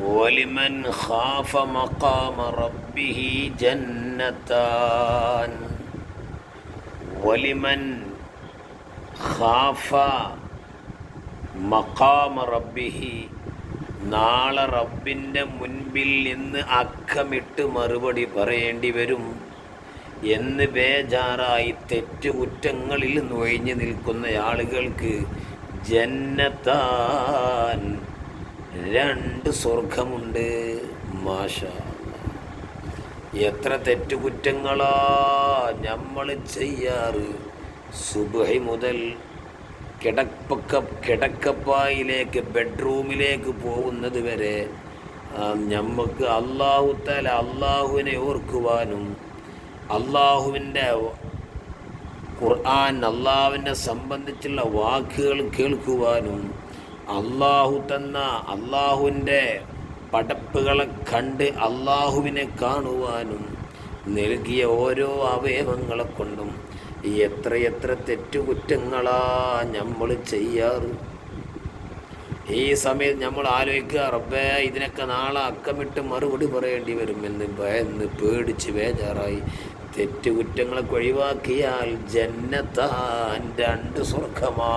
വലിമൻ ഖാഫ മഖാമ റബ്ബിഹി ജന്നത്താൻ. വലിമൻ ഖാഫ മഖാമ റബ്ബിഹി, നാളെ റബ്ബിൻ്റെ മുൻപിൽ നിന്ന് അക്കമിട്ട് മറുപടി പറയേണ്ടി വരും എന്ന് ബേജാറായി തെറ്റുകുറ്റങ്ങളിൽ നൊഴിഞ്ഞു നിൽക്കുന്ന ആളുകൾക്ക് ജന്നത്താൻ, 2 സ്വർഗമുണ്ട്. മാഷാ അല്ലാഹ്. എത്ര തെറ്റുകുറ്റങ്ങളാ നമ്മൾ ചെയ്യാറ്. സുബ്ഹി മുതൽ കിടക്കപ്പായിലേക്ക് ബെഡ്റൂമിലേക്ക് പോകുന്നത് വരെ നമുക്ക് അള്ളാഹുവിനെ ഓർക്കുവാനും അള്ളാഹുവിൻ്റെ ഖുർആൻ, അള്ളാഹുവിനെ സംബന്ധിച്ചുള്ള വാക്കുകൾ കേൾക്കുവാനും അള്ളാഹു തന്ന അള്ളാഹുവിൻ്റെ പടപ്പുകളെ കണ്ട് അള്ളാഹുവിനെ കാണുവാനും നൽകിയ ഓരോ അവയവങ്ങളെ കൊണ്ടും എത്രയെത്ര തെറ്റുകുറ്റങ്ങളാ നമ്മൾ ചെയ്യാറ്. ഈ സമയത്ത് നമ്മൾ ആലോചിക്കുക, റബ്ബേ ഇതിനൊക്കെ നാളെ അക്കമിട്ട് മറുപടി പറയേണ്ടി വരുമെന്ന് ഭയന്ന് പേടിച്ച് ബേജാറായി തെറ്റുകുറ്റങ്ങളൊക്കെ ഒഴിവാക്കിയാൽ ജന്നത്താൻ, 2 സ്വർഗമാ.